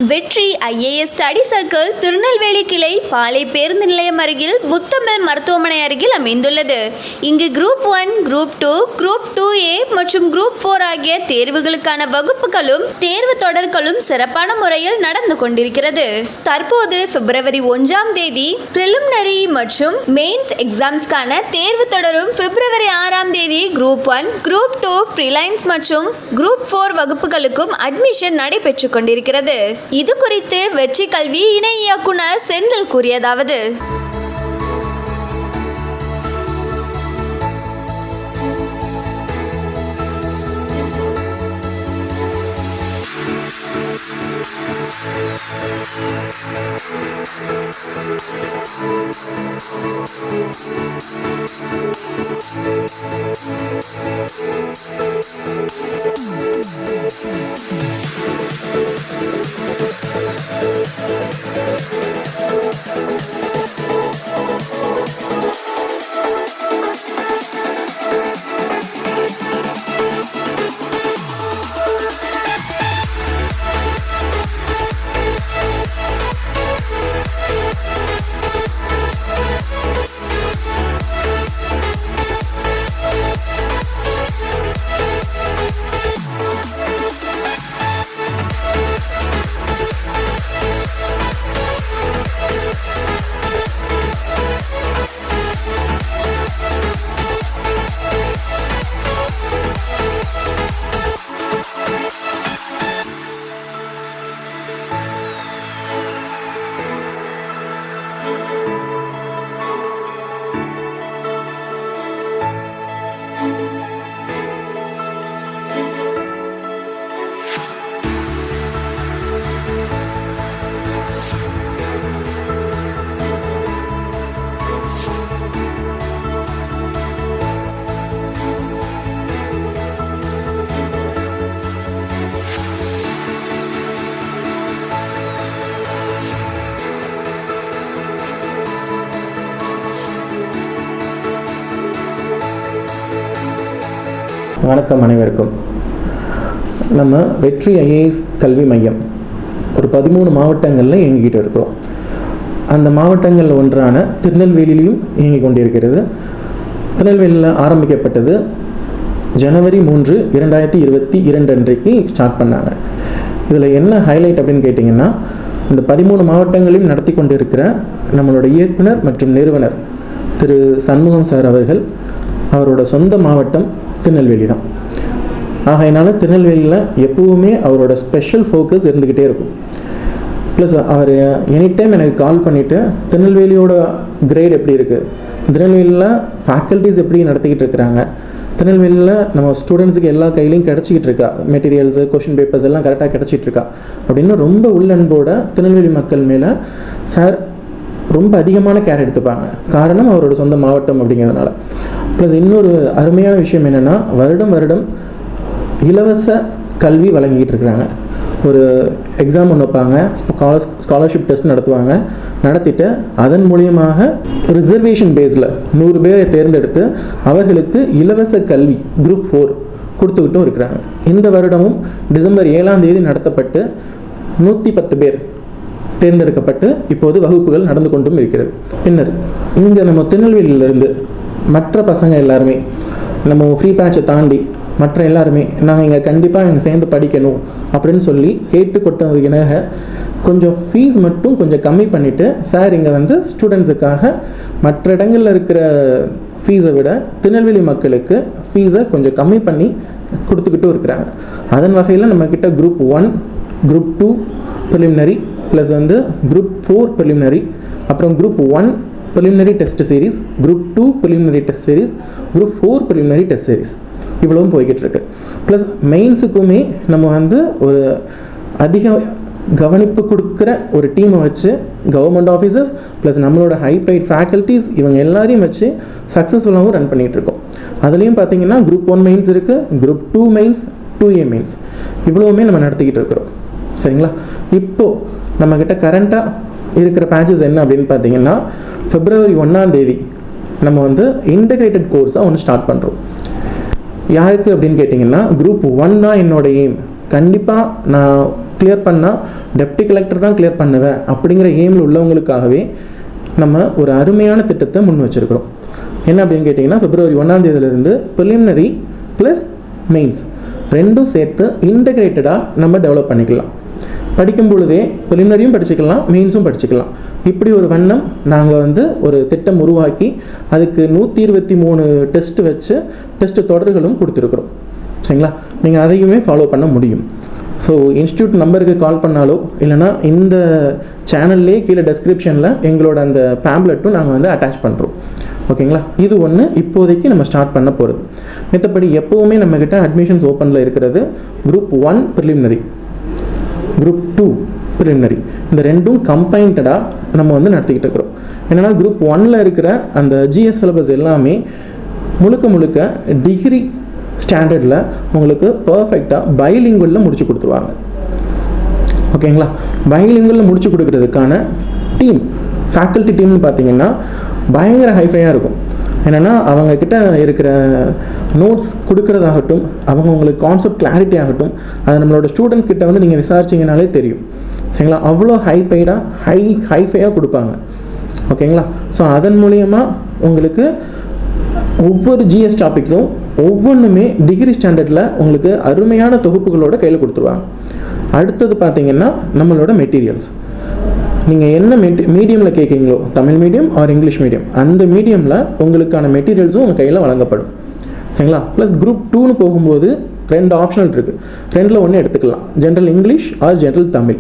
வெற்றி IAS study circle Tirunelveli கிளை பாளை பேருந்து நிலையம் அருகில் முத்தமிழ் மருத்துவமனை அருகில் அமைந்துள்ளது. இங்கு குரூப் 1, குரூப் 2, குரூப் 2A மற்றும் குரூப் 4 ஆகிய தேர்வுகளுக்கான வகுப்புகளும் தேர்வு தொடர்களும் சிறப்பான முறையில் நடந்து கொண்டிருக்கிறது. தற்போது பிப்ரவரி 1ஆம் தேதி பிரிலிமினரி மற்றும் மெயின்ஸ் எக்ஸாம்ஸ்க்கான தேர்வு தொடரும். பிப்ரவரி 6ஆம் தேதி குரூப் 1, குரூப் 2, பிரிலைன்ஸ் மற்றும் குரூப் 4 வகுப்புகளுக்கும் அட்மிஷன் நடைபெற்றுக் கொண்டிருக்கிறது. இது குறித்து வெற்றி கல்வி இணை இயக்குனர் செந்தில் கூறியதாவது: வணக்கம் அனைவருக்கும். நம்ம வெற்றி ஐஏஎஸ் கல்வி மையம் ஒரு 13 மாவட்டங்களில் இயங்கிக்கிட்டு இருக்கிறோம். அந்த மாவட்டங்களில் ஒன்றான திருநெல்வேலியிலையும் இயங்கி கொண்டிருக்கிறது. திருநெல்வேலியில் ஆரம்பிக்கப்பட்டது ஜனவரி 3, 2022 அன்றைக்கு ஸ்டார்ட் பண்ணாங்க. இதில் என்ன ஹைலைட் அப்படின்னு கேட்டிங்கன்னா, இந்த 13 மாவட்டங்களையும் நடத்தி கொண்டு இருக்கிற நம்மளோட இயக்குனர் மற்றும் நிறுவனர் திரு சண்முகம் சார் அவரோட சொந்த மாவட்டம் திருநெல்வேலி தான். ஆகையினால திருநெல்வேலியில் எப்பவுமே அவரோட ஸ்பெஷல் ஃபோக்கஸ் இருந்துக்கிட்டே இருக்கும். ப்ளஸ் அவர் எனி டைம் எனக்கு கால் பண்ணிவிட்டு திருநெல்வேலியோட கிரேட் எப்படி இருக்குது, திருநெல்வேலியில் ஃபேக்கல்ட்டிஸ் எப்படி நடத்திக்கிட்டு இருக்கிறாங்க, திருநெல்வேலியில் நம்ம ஸ்டூடெண்ட்ஸுக்கு எல்லா கையிலையும் கிடச்சிக்கிட்டு இருக்கா, மெட்டீரியல்ஸு கொஷின் பேப்பர்ஸ் எல்லாம் கரெக்டாக கிடச்சிட்டு இருக்கா அப்படின்னு ரொம்ப உள்ளன்போட திருநெல்வேலி மக்கள் மேலே சார் ரொம்ப அதிகமான கேர் எடுத்துப்பாங்க. காரணம் அவரோட சொந்த மாவட்டம் அப்படிங்கிறதுனால. ப்ளஸ் இன்னொரு அருமையான விஷயம் என்னென்னா, வருடம் இலவச கல்வி வழங்கிக்கிட்டு இருக்கிறாங்க. ஒரு எக்ஸாம் ஒன்று வைப்பாங்க, ஸ்காலர்ஷிப் டெஸ்ட் நடத்திட்டு அதன் மூலியமாக ரிசர்வேஷன் பேஸில் 100 பேரை தேர்ந்தெடுத்து அவர்களுக்கு இலவச கல்வி குரூப் 4 கொடுத்துக்கிட்டும் இருக்கிறாங்க. இந்த வருடமும் டிசம்பர் 7ஆம் தேதி நடத்தப்பட்டு 110 பேர் தேர்ந்தெடுக்கப்பட்டு இப்போது வகுப்புகள் நடந்து கொண்டும் இருக்கிறது. பின்னர் இங்கே நம்ம திருநெல்வேலியிலிருந்து மற்ற பசங்க எல்லாருமே நம்ம ஃப்ரீ பேட்சை தாண்டி மற்ற எல்லாருமே நாங்கள் இங்கே கண்டிப்பாக இங்கே சேர்ந்து படிக்கணும் அப்படின்னு சொல்லி கேட்டுக்கொட்டது இணங்க கொஞ்சம் ஃபீஸ் மட்டும் கொஞ்சம் கம்மி பண்ணிவிட்டு சார் இங்கே ஸ்டூடெண்ட்ஸுக்காக மற்ற இடங்களில் இருக்கிற ஃபீஸை விட திருநெல்வேலி மக்களுக்கு ஃபீஸை கொஞ்சம் கம்மி பண்ணி கொடுத்துக்கிட்டும் இருக்கிறாங்க. அதன் வகையில் நம்மக்கிட்ட group 1, group 2 preliminary plus group 4 preliminary, அப்புறம் group 1 preliminary test series, group 2 preliminary test series, group 4 preliminary test series இவ்வளவும் போய்கிட்டு இருக்கு. ப்ளஸ் மெயின்ஸுக்குமே நம்ம ஒரு அதிக கவனிப்பு கொடுக்குற ஒரு டீமை வச்சு கவர்மெண்ட் ஆஃபீஸர்ஸ் ப்ளஸ் நம்மளோட ஹைபைட் ஃபேக்கல்ட்டிஸ் இவங்க எல்லாரையும் வச்சு சக்ஸஸ்ஃபுல்லாகவும் ரன் பண்ணிகிட்டு இருக்கோம். அதுலேயும் பார்த்தீங்கன்னா குரூப் 1 மெயின்ஸ் இருக்குது, குரூப் 2 மெயின்ஸ், 2A மெயின்ஸ் இவ்வளவுமே நம்ம நடத்திக்கிட்டு இருக்கிறோம். சரிங்களா? இப்போது நம்மக்கிட்ட கரண்ட்டாக இருக்கிற பேட்சஸ் என்ன அப்படின்னு பார்த்தீங்கன்னா, பிப்ரவரி 1ஆம் தேதி நம்ம இன்டகிரேட்டட் கோர்ஸாக ஒன்று ஸ்டார்ட் பண்ணுறோம். யாருக்கு அப்படின்னு கேட்டிங்கன்னா, குரூப் 1 தான் என்னோட எய்ம், கண்டிப்பாக நான் கிளியர் பண்ணால் டெப்டி கலெக்டர் தான் கிளியர் பண்ணுவேன் அப்படிங்கிற எய்மில் உள்ளவங்களுக்காகவே நம்ம ஒரு அருமையான திட்டத்தை முன் வச்சுருக்கிறோம். என்ன அப்படின்னு கேட்டிங்கன்னா, February 1ஆம் தேதியிலிருந்து ப்ரிலிமினரி ப்ளஸ் மெயின்ஸ் ரெண்டும் சேர்த்து இன்டகிரேட்டடாக நம்ம டெவலப் பண்ணிக்கலாம். படிக்கும் பொழுதே ப்ரிலிமினரியும் படிச்சுக்கலாம், மெயின்ஸும் படிச்சுக்கலாம். இப்படி ஒரு வண்ணம் நாங்கள் ஒரு திட்டம் உருவாக்கி அதுக்கு 123 டெஸ்ட் வச்சு டெஸ்ட் தொடர்களும் கொடுத்துருக்குறோம். சரிங்களா? நீங்கள் அதையுமே ஃபாலோ பண்ண முடியும். ஸோ இன்ஸ்டியூட் நம்பருக்கு கால் பண்ணாலோ இல்லைனா இந்த சேனல்லே கீழே டெஸ்கிரிப்ஷனில் எங்களோட அந்த பேம்ப்லெட்டும் நாங்கள் அட்டாச் பண்ணுறோம். ஓகேங்களா? இது ஒன்று இப்போதைக்கு நம்ம ஸ்டார்ட் பண்ண போகிறது. மற்றபடி எப்போவுமே நம்மக்கிட்ட அட்மிஷன்ஸ் ஓப்பனில் இருக்கிறது குரூப் 1 ப்ரிலிமினரி, குரூப் 2 ப்ரிலிமினரி, இந்த ரெண்டும் கம்பைன்டாக நம்ம நடத்திக்கிட்டு இருக்கிறோம். என்னென்னா குரூப் 1ல் இருக்கிற அந்த ஜிஎஸ் சிலபஸ் எல்லாமே முழுக்க டிகிரி ஸ்டாண்டர்டில் உங்களுக்கு பர்ஃபெக்டாக பைலிங்குவலில் முடிச்சு கொடுத்துருவாங்க. ஓகேங்களா? பைலிங்குவலில் முடிச்சு கொடுக்கறதுக்கான டீம், ஃபேக்கல்ட்டி டீம்னு பார்த்தீங்கன்னா பயங்கர ஹைஃபையாக இருக்கும். என்னென்னா அவங்கக்கிட்ட இருக்கிற நோட்ஸ் கொடுக்குறதாகட்டும், அவங்களுக்கு கான்செப்ட் கிளாரிட்டி ஆகட்டும், அது நம்மளோட ஸ்டூடெண்ட்ஸ் கிட்ட நீங்கள் விசாரிச்சிங்கனாலே தெரியும். சரிங்களா? அவ்வளோ ஹைஃபையாக கொடுப்பாங்க. ஓகேங்களா? ஸோ அதன் மூலயமா உங்களுக்கு ஒவ்வொரு ஜிஎஸ் டாபிக்ஸும் ஒவ்வொன்றுமே டிகிரி ஸ்டாண்டர்டில் உங்களுக்கு அருமையான தொகுப்புகளோட கையில் கொடுத்துருவாங்க. அடுத்தது பார்த்தீங்கன்னா நம்மளோட மெட்டீரியல்ஸ். நீங்கள் என்ன மீடியமில் கேட்குறீங்களோ, Tamil medium R English medium, அந்த மீடியமில் உங்களுக்கான மெட்டீரியல்ஸும் உங்கள் கையில் வழங்கப்படும். சரிங்களா? ப்ளஸ் குரூப் 2ன்னு போகும்போது 2 ஆப்ஷனல் இருக்குது. 2ல் ஒன்று எடுத்துக்கலாம், general English or general Tamil.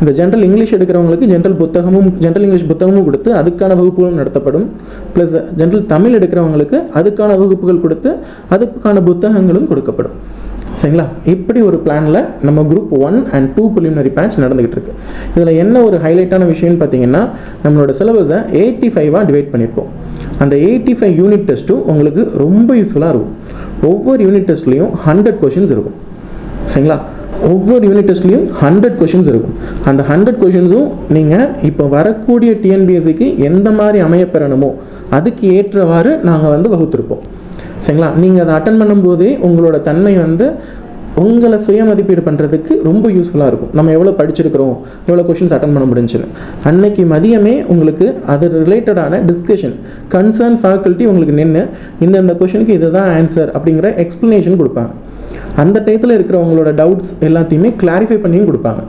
இந்த ஜென்ரல் இங்கிலீஷ் எடுக்கிறவங்களுக்கு ஜென்ரல் இங்கிலீஷ் புத்தகமும் கொடுத்து அதுக்கான வகுப்புகளும் நடத்தப்படும். ப்ளஸ் ஜென்ரல் தமிழ் எடுக்கிறவங்களுக்கு அதுக்கான வகுப்புகள் கொடுத்து அதுக்கான புத்தகங்களும் கொடுக்கப்படும். சரிங்களா? இப்படி ஒரு பிளானில் நம்ம குரூப் 1 and 2 ப்ரிலிமினரி பேட்ச் நடந்துகிட்டு இருக்கு. இதில் என்ன ஒரு ஹைலைட்டான விஷயம்னு பார்த்தீங்கன்னா, நம்மளோட சிலபஸை 85ஆக டிவைட் பண்ணியிருப்போம். அந்த 85 யூனிட் டெஸ்ட்டும் உங்களுக்கு ரொம்ப யூஸ்ஃபுல்லாக இருக்கும். ஒவ்வொரு யூனிட் டெஸ்ட்லேயும் 100 கொஷின்ஸ் இருக்கும். சரிங்களா? ஒவ்வொரு யூனிட் டெஸ்ட்லேயும் 100 கொஷின்ஸ் இருக்கும். அந்த 100 கொஷின்ஸும் நீங்கள் இப்போ வரக்கூடிய டிஎன்பிஎஸ்சிக்கு எந்த மாதிரி அமையப்பெறணுமோ அதுக்கு ஏற்றவாறு நாங்கள் வகுத்திருப்போம். சரிங்களா? நீங்கள் அதை அட்டன் பண்ணும்போதே உங்களோட தன்மை உங்களை சுய மதிப்பீடு பண்ணுறதுக்கு ரொம்ப யூஸ்ஃபுல்லாக இருக்கும். நம்ம எவ்வளோ படிச்சிருக்கிறோம், எவ்வளோ கொஷின்ஸ் அட்டன் பண்ண முடிஞ்சுன்னு அன்னைக்கு மதியமே உங்களுக்கு அது ரிலேட்டடான டிஸ்கஷன், கன்சர்ன் ஃபேக்கல்ட்டி உங்களுக்கு நின்று இந்த கொஷனுக்கு இதுதான் ஆன்சர் அப்படிங்கிற எக்ஸ்ப்ளனேஷன் கொடுப்பாங்க. அந்த டயத்தில் இருக்கிறவங்களோட டவுட்ஸ் எல்லாத்தையுமே கிளாரிஃபை பண்ணியும் கொடுப்பாங்க.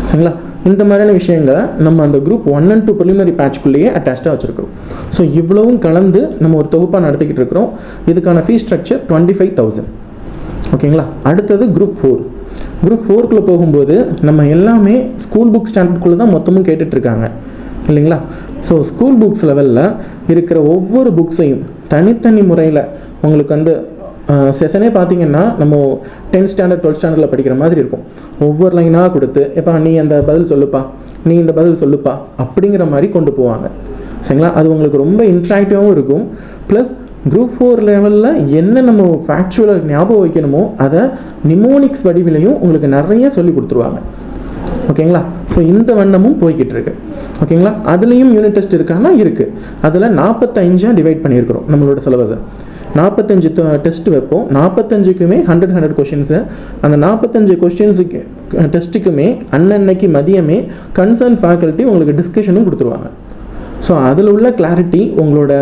சரிங்களா? இந்த மாதிரியான விஷயங்களை நம்ம அந்த குரூப் 1 and 2 ப்ரிலிமினரி பேட்ச்குள்ளேயே அட்டாச்சாக வச்சுருக்கிறோம். ஸோ இவ்வளவும் கலந்து நம்ம ஒரு தொகுப்பாக நடத்திக்கிட்டு இருக்கிறோம். இதுக்கான ஃபீஸ் ஸ்ட்ரக்சர் 25,000. ஓகேங்களா? அடுத்தது குரூப் 4. குரூப் 4க்குள்ளே போகும்போது நம்ம எல்லாமே ஸ்கூல் புக் ஸ்டாண்டர்டுக்குள்ளே தான் மொத்தமும் கேட்டுட்ருக்காங்க இல்லைங்களா? ஸோ ஸ்கூல் புக்ஸ் லெவலில் இருக்கிற ஒவ்வொரு புக்ஸையும் தனித்தனி முறையில் உங்களுக்கு செஷனே பார்த்தீங்கன்னா நம்ம 10th ஸ்டாண்டர்ட் 12th ஸ்டாண்டர்டில் படிக்கிற மாதிரி இருக்கும். ஒவ்வொரு லைனாக கொடுத்து எப்பா நீ அந்த பதில் சொல்லுப்பா, நீ இந்த பதில் சொல்லுப்பா அப்படிங்கிற மாதிரி கொண்டு போவாங்க. சரிங்களா? அது உங்களுக்கு ரொம்ப இன்ட்ராக்டிவாகவும் இருக்கும். ப்ளஸ் குரூப் 4 லெவலில் என்ன நம்ம ஃபேக்சுவலாக ஞாபகம் வைக்கணுமோ அதை நிமோனிக்ஸ் வடிவிலையும் உங்களுக்கு நிறைய சொல்லி கொடுத்துருவாங்க. ஓகேங்களா? ஸோ இந்த வண்ணமும் போய்கிட்டு இருக்கு. ஓகேங்களா? அதுலேயும் யூனிட் டெஸ்ட் இருக்கான்னா இருக்குது. அதில் 45ஆக டிவைட் பண்ணியிருக்கிறோம் நம்மளோட சிலபஸை. 45 டெஸ்ட் வைப்போம். 45க்குமே 100 கொஷின்ஸு. அந்த 45 கொஷின்ஸுக்கு டெஸ்ட்டுக்குமே அன்னன்னைக்கு மதியமே கன்சர்ன் ஃபேக்கல்ட்டி உங்களுக்கு டிஸ்கஷனும் கொடுத்துருவாங்க. ஸோ அதில் உள்ள கிளாரிட்டி உங்களோட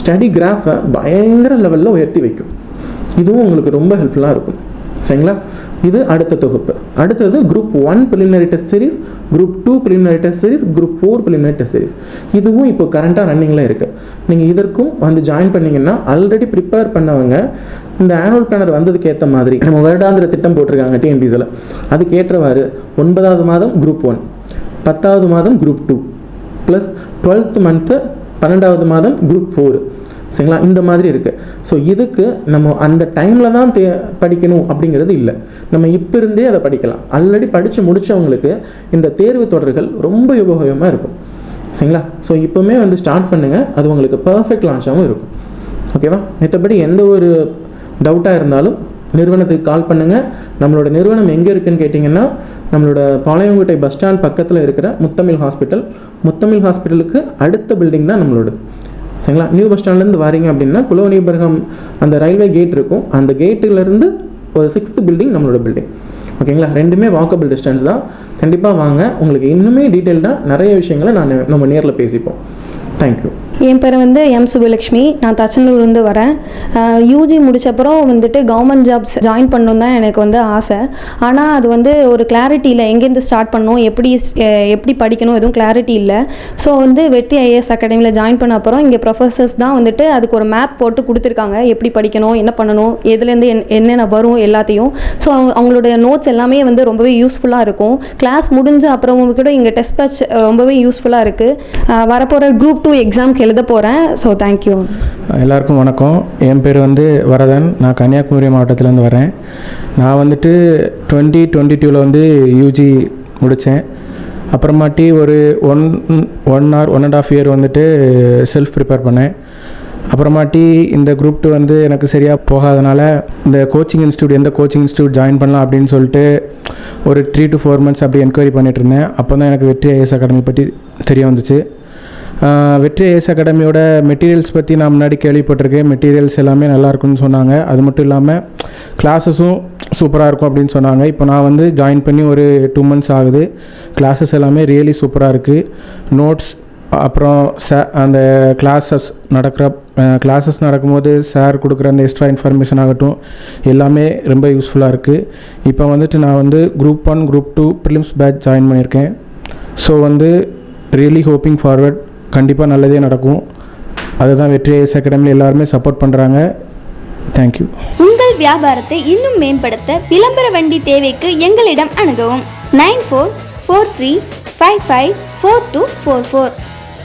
ஸ்டடி கிராஃபை பயங்கர லெவலில் உயர்த்தி வைக்கும். இதுவும் உங்களுக்கு ரொம்ப ஹெல்ப்ஃபுல்லாக இருக்கும். சரிங்களா? இது அடுத்த தொகுப்பு. அடுத்தது group 1 preliminary test series, group 2 preliminary test series, group 4 preliminary test series. இதுவும் இப்போ கரண்ட்டாக ரன்னிங்கில் இருக்குது. நீங்கள் இதற்கும் ஜாயின் பண்ணிங்கன்னா ஆல்ரெடி ப்ரிப்பேர் பண்ணவங்க இந்த ஆனுவல் பிளானர் வந்ததுக்கு ஏற்ற மாதிரி நம்ம வருடாந்திர திட்டம் போட்டிருக்காங்க டிஎன்பிஎஸ்சியில். அதுக்கு ஏற்றவாறு 9வது மாதம் குரூப் 1, 10வது மாதம் குரூப் 2 ப்ளஸ் 12th மந்த்து 12வது மாதம் குரூப் 4. சரிங்களா? இந்த மாதிரி இருக்குது. ஸோ இதுக்கு நம்ம அந்த டைமில் தான் படிக்கணும் அப்படிங்கிறது இல்லை. நம்ம இப்போ இருந்தே அதை படிக்கலாம். ஆல்ரெடி படித்து முடித்தவங்களுக்கு இந்த தேர்வு தொடர்கள் ரொம்ப உபயோகமாக இருக்கும். சரிங்களா? ஸோ இப்போவுமே ஸ்டார்ட் பண்ணுங்கள். அது உங்களுக்கு பர்ஃபெக்ட் லான்ச்சாகவும் இருக்கும். ஓகேவா? மற்றபடி எந்த ஒரு டவுட்டாக இருந்தாலும் நிறுவனத்துக்கு கால் பண்ணுங்கள். நம்மளோட நிறுவனம் எங்கே இருக்குதுன்னு கேட்டிங்கன்னா நம்மளோட பாளையங்கோட்டை பஸ் ஸ்டாண்ட் பக்கத்தில் இருக்கிற முத்தமிழ் ஹாஸ்பிட்டலுக்கு அடுத்த பில்டிங் தான் நம்மளோடது. சரிங்களா? நியூ பஸ் ஸ்டாண்ட்லேருந்து வாரீங்க அப்படின்னா குலோனிபர்கம் அந்த ரயில்வே கேட் இருக்கும். அந்த கேட்டுலேருந்து ஒரு 6th பில்டிங் நம்மளோட பில்டிங். ஓகேங்களா? ரெண்டுமே வாக்கபிள் டிஸ்டன்ஸ் தான். கண்டிப்பாக வாங்க, உங்களுக்கு இன்னுமே டீட்டெயில்டாக நிறைய விஷயங்களை நம்ம நேரில் பேசிப்போம். தேங்க்யூ. என் பேர் வந்து எம் சுபலக்ஷ்மி. நான் தச்சனூர்லேருந்து வரேன். யூஜி முடிச்சப்பறம் வந்துட்டு கவர்மெண்ட் ஜாப்ஸ் ஜாயின் பண்ணணும் தான் எனக்கு வந்து ஆசை. ஆனால் அது வந்து ஒரு கிளாரிட்டி இல்லை, எங்கேருந்து ஸ்டார்ட் பண்ணணும், எப்படி படிக்கணும், எதுவும் கிளாரிட்டி இல்லை. ஸோ வந்து வெற்றி ஐஏஎஸ் அகாடமியில் ஜாயின் பண்ண அப்புறம் இங்கே ப்ரொஃபஸர்ஸ் தான் வந்துட்டு அதுக்கு ஒரு மேப் போட்டு கொடுத்துருக்காங்க, எப்படி படிக்கணும், என்ன பண்ணணும், எதுலேருந்து என்னென்ன வரும் எல்லாத்தையும். ஸோ அவங்களுடைய நோட்ஸ் எல்லாமே வந்து ரொம்பவே யூஸ்ஃபுல்லாக இருக்கும். கிளாஸ் முடிஞ்ச அப்புறமும் கூட இங்கே டெஸ்ட் பேட்ச் ரொம்பவே யூஸ்ஃபுல்லாக இருக்குது. வரப்போகிற Group 2 எக்ஸாம்க்கு எழுத போகிறேன். So thank you. எல்லாருக்கும் வணக்கம். என் பேர் வந்து வரதன். நான் கன்னியாகுமரி மாவட்டத்திலேருந்து வரேன். நான் வந்துட்டு 2022 வந்து யூஜி முடித்தேன். அப்புறமாட்டி ஒரு ஒன் ஆர் 1.5 இயர் வந்துட்டு செல்ஃப் ப்ரிப்பேர் பண்ணேன். அப்புறமாட்டி இந்த Group 2 வந்து எனக்கு சரியாக போகாதனால இந்த கோச்சிங் இன்ஸ்டியூட், எந்த கோச்சிங் இன்ஸ்டியூட் ஜாயின் பண்ணலாம் அப்படின்னு சொல்லிட்டு ஒரு 3 to 4 months அப்படி என்கொயரி பண்ணிகிட்டு இருந்தேன். அப்போ தான் எனக்கு வெற்றி ஐஏஎஸ் அகாடமி பற்றி தெரிய வந்துச்சு. வெற்றி ஐஏஎஸ் அகாடமியோட மெட்டீரியல்ஸ் பற்றி நான் முன்னாடி கேள்விப்பட்டிருக்கேன். மெட்டீரியல்ஸ் எல்லாமே நல்லாயிருக்குன்னு சொன்னாங்க. அது மட்டும் இல்லாமல் கிளாஸஸும் சூப்பராக இருக்கும் அப்படின்னு சொன்னாங்க. இப்போ நான் வந்து ஜாயின் பண்ணி ஒரு 2 months ஆகுது. கிளாஸஸ் எல்லாமே ரியலி சூப்பராக இருக்குது. நோட்ஸ் அப்புறம் அந்த கிளாஸஸ் நடக்கும்போது சார் கொடுக்குற அந்த எக்ஸ்ட்ரா இன்ஃபர்மேஷன் ஆகட்டும் எல்லாமே ரொம்ப யூஸ்ஃபுல்லாக இருக்குது. இப்போ வந்துட்டு நான் வந்து Group 1 Group 2 prelims batch join பண்ணியிருக்கேன். ஸோ வந்து ரியலி ஹோப்பிங் ஃபார்வர்ட், கண்டிப்பாக நல்லதே நடக்கும். அதுதான் வெற்றி ஐஏஎஸ் அகாடமியில் எல்லாருமே சப்போர்ட் பண்ணுறாங்க. தேங்க்யூ. உங்கள் வியாபாரத்தை இன்னும் மேம்படுத்த விளம்பர வண்டி தேவைக்கு எங்களிடம் அணுகவும். 9443554244